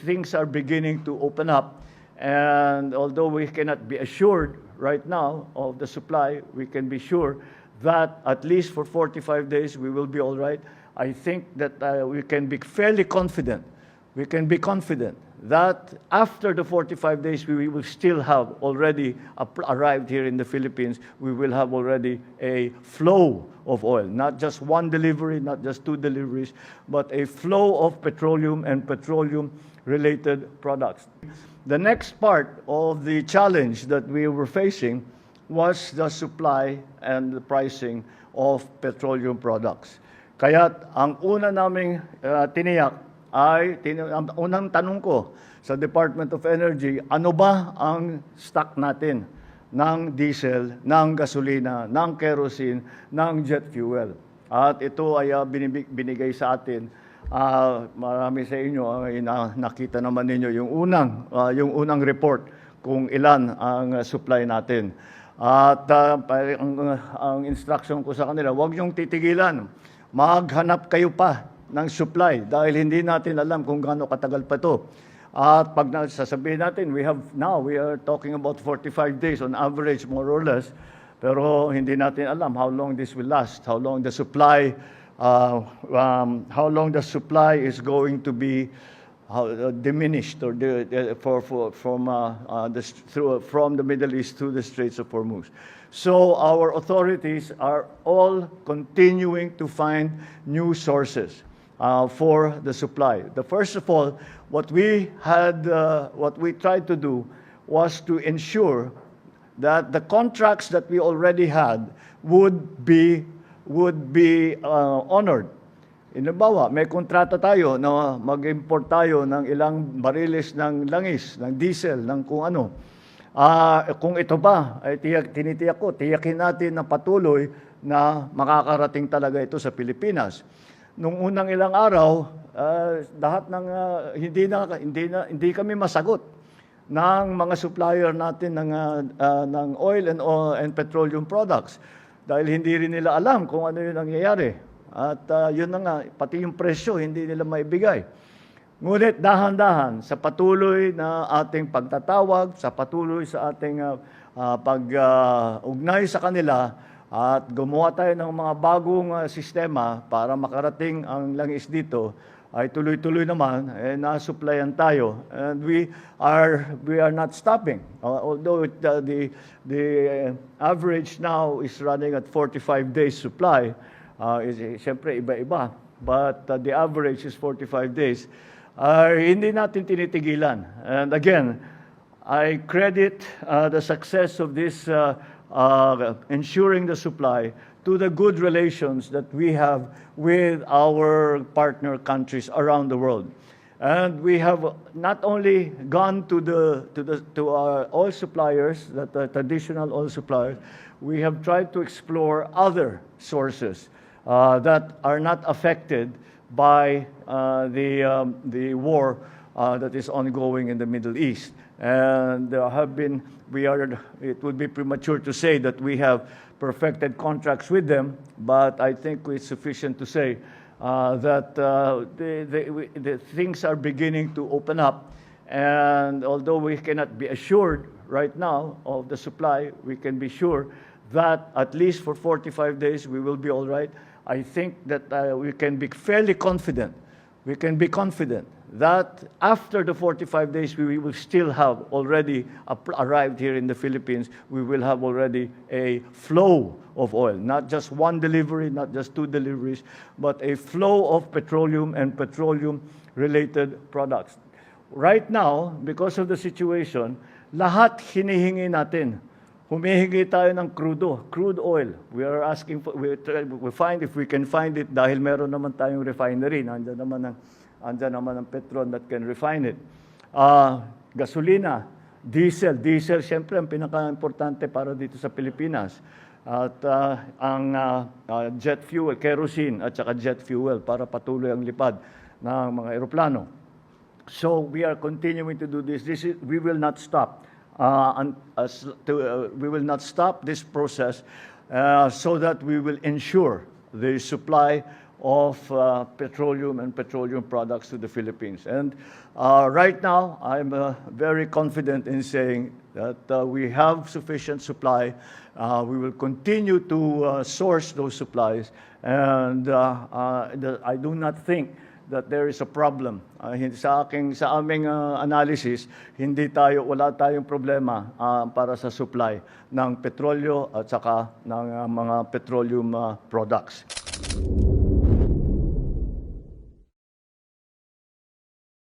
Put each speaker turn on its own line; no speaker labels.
things are beginning to open up. And although we cannot be assured right now of the supply, we can be sure that at least for 45 days we will be all right. I think that we can be fairly confident. We can be confident that after the 45 days, we will still have already arrived here in the Philippines. We will have already a flow of oil, not just one delivery, not just two deliveries, but a flow of petroleum and petroleum-related products. The next part of the challenge that we were facing was the supply and the pricing of petroleum products. Kaya't ang una naming tiniyak ay, ang unang tanong ko sa Department of Energy, ano ba ang stock natin ng diesel, ng gasolina, ng kerosene, ng jet fuel? At ito ay binigay sa atin. Marami sa inyo ay nakita naman ninyo yung unang report kung ilan ang supply natin. At ang instruction ko sa kanila, huwag niyong titigilan. Maghanap kayo pa ng supply dahil hindi natin alam kung gaano katagal pa ito. At pag sasabihin natin, we are talking about 45 days on average, more or less, pero hindi natin alam how long this will last, how long the supply is going to be diminished or from the Middle East to the Straits of Hormuz. So our authorities are all continuing to find new sources for the supply. First of all, what we tried to do was to ensure that the contracts that we already had would be honored. Halimbawa, may kontrata tayo na mag-import tayo ng ilang bariles ng langis, ng diesel, ng kung ano. Kung ito ba, ay tiyakin natin na patuloy na makakarating talaga ito sa Pilipinas. Nung unang ilang araw, lahat ng hindi kami masagot ng mga supplier natin ng oil and petroleum products dahil hindi rin nila alam kung ano yung nangyayari. At yun na nga, pati yung presyo hindi nila maibigay. Ngunit dahan-dahan sa patuloy na ating pagtatawag, sa patuloy sa ating pag-ugnay sa kanila, at gumawa tayo ng mga bagong sistema para makarating ang langis dito, ay tuloy-tuloy naman, na-supplyan tayo. And we are not stopping. Although the average now is running at 45 days supply, siyempre iba-iba, but the average is 45 days. Hindi natin tinitigilan. And again, I credit the success of this ensuring the supply to the good relations that we have with our partner countries around the world. And we have not only gone to our oil suppliers, the traditional oil suppliers, we have tried to explore other sources that are not affected by the war that is ongoing in the Middle East. And it would be premature to say that we have perfected contracts with them, but I think it's sufficient to say that the things are beginning to open up. And although we cannot be assured right now of the supply, we can be sure that at least for 45 days we will be all right. I think that we can be fairly confident. We can be confident that after the 45 days, we will still have already arrived here in the Philippines. We will have already a flow of oil, not just one delivery, not just two deliveries, but a flow of petroleum and petroleum-related products. Right now, because of the situation, lahat hinihingi natin. Humihingi tayo ng crude oil. We are asking for, we find if we can find it dahil meron naman tayong refinery. Andyan naman ang Petron that can refine it. Gasolina, diesel, syempre ang pinaka-importante para dito sa Pilipinas. At ang jet fuel, kerosene at saka jet fuel para patuloy ang lipad ng mga eroplano. So we are continuing to do this. We will not stop. We will not stop this process so that we will ensure the supply of petroleum and petroleum products to the Philippines. And right now, I'm very confident in saying that we have sufficient supply. We will continue to source those supplies, and I do not think that there is a problem. Sa aming analysis, wala tayong problema para sa supply ng petrolyo at saka ng mga petroleum products.